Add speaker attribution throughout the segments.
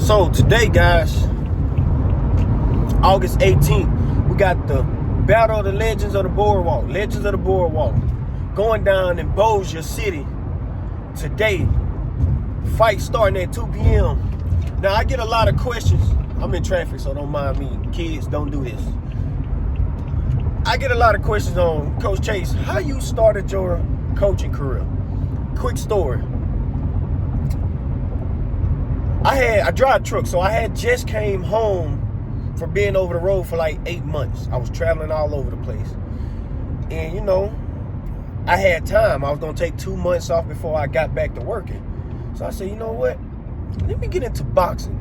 Speaker 1: So today, guys, August 18th, we got the Battle of the Legends of the Boardwalk, going down in Bossier City today. Fight starting at 2 p.m. Now, I get a lot of questions. I'm in traffic, so don't mind me. Kids, don't do this. I get a lot of questions on Coach Chase, how you started your coaching career. Quick story. I drive trucks, so I had just came home from being over the road for like 8 months. I was traveling all over the place. And, you know, I had time. I was going to take 2 months off before I got back to working. So I said, you know what? Let me get into boxing.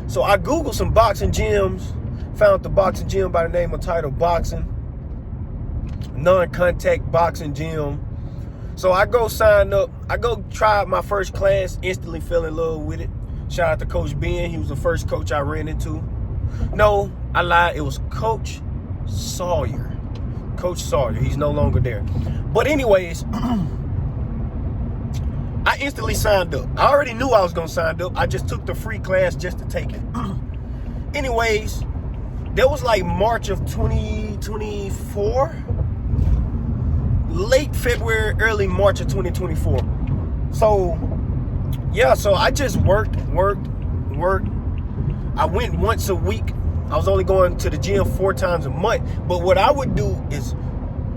Speaker 1: So I Googled some boxing gyms, found the boxing gym by the name of Title Boxing, non-contact boxing gym. So I go sign up. I go try out my first class, instantly fell in love with it. Shout out to Coach Ben. He was the first coach I ran into. No, I lied. It was Coach Sawyer. Coach Sawyer. He's no longer there. But anyways, I instantly signed up. I already knew I was going to sign up. I just took the free class just to take it. Anyways, that was like March of 2024. Late February, early March of 2024. So, yeah, so I just worked. I went once a week. I was only going to the gym 4 times a month. But what I would do is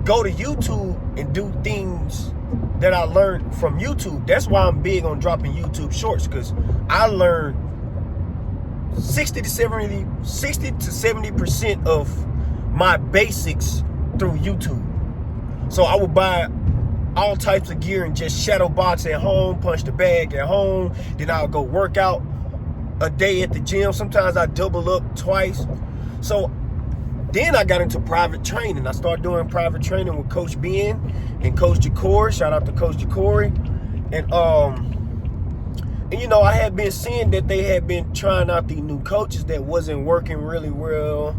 Speaker 1: go to YouTube and do things that I learned from YouTube. That's why I'm big on dropping YouTube shorts, because I learned 60 to 70% of my basics through YouTube. So I would buy all types of gear and just shadow box at home, punch the bag at home. Then I'll go work out a day at the gym. Sometimes I double up twice. So then I got into private training. I started doing private training with Coach Ben and Coach Jacory. Shout out to Coach Jacory. And you know, I had been seeing that they had been trying out these new coaches that wasn't working really well.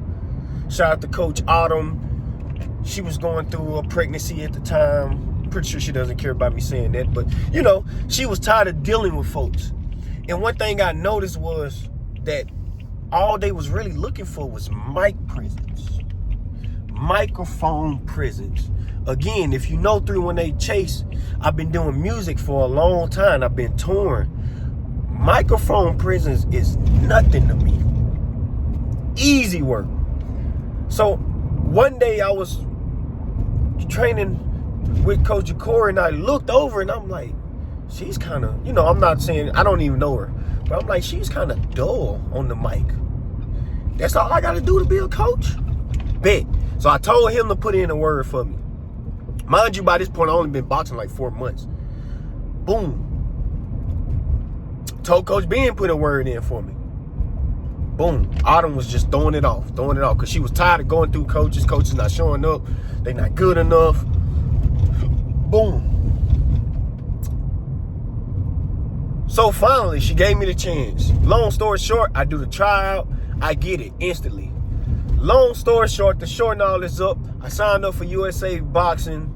Speaker 1: Shout out to Coach Autumn. She was going through a pregnancy at the time. Pretty sure she doesn't care about me saying that, but you know, she was tired of dealing with folks. And one thing I noticed was that all they was really looking for was mic presence, microphone presence. Again, if you know 318 Chase, I've been doing music for a long time. I've been touring. Microphone presence is nothing to me. Easy work. So one day I was training with Coach Jacory, and I looked over and I'm like, she's kind of, you know, I'm not saying, I don't even know her, but I'm like, she's kind of dull on the mic. That's all I got to do to be a coach? Bet. So I told him to put in a word for me. Mind you, by this point, I only been boxing like 4 months. Boom. Told Coach Ben put a word in for me. Boom. Autumn was just throwing it off, because she was tired of going through coaches. Coaches not showing up. They not good enough. Boom. So finally, she gave me the chance. Long story short, I do the tryout. I get it instantly. Long story short, to shorten all this up, I signed up for USA Boxing,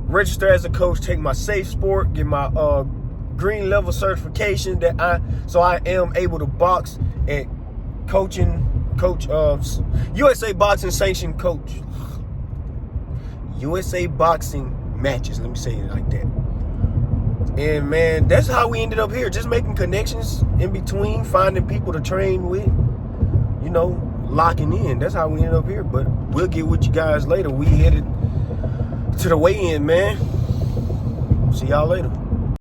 Speaker 1: register as a coach, take my safe sport, get my green level certification so I am able to box at coach USA Boxing sanctioned coach. USA Boxing matches, let me say it like that. And man, that's how we ended up here, just making connections in between, finding people to train with, you know, locking in. That's how we ended up here. But we'll get with you guys later. We headed to the weigh-in, man. See y'all later.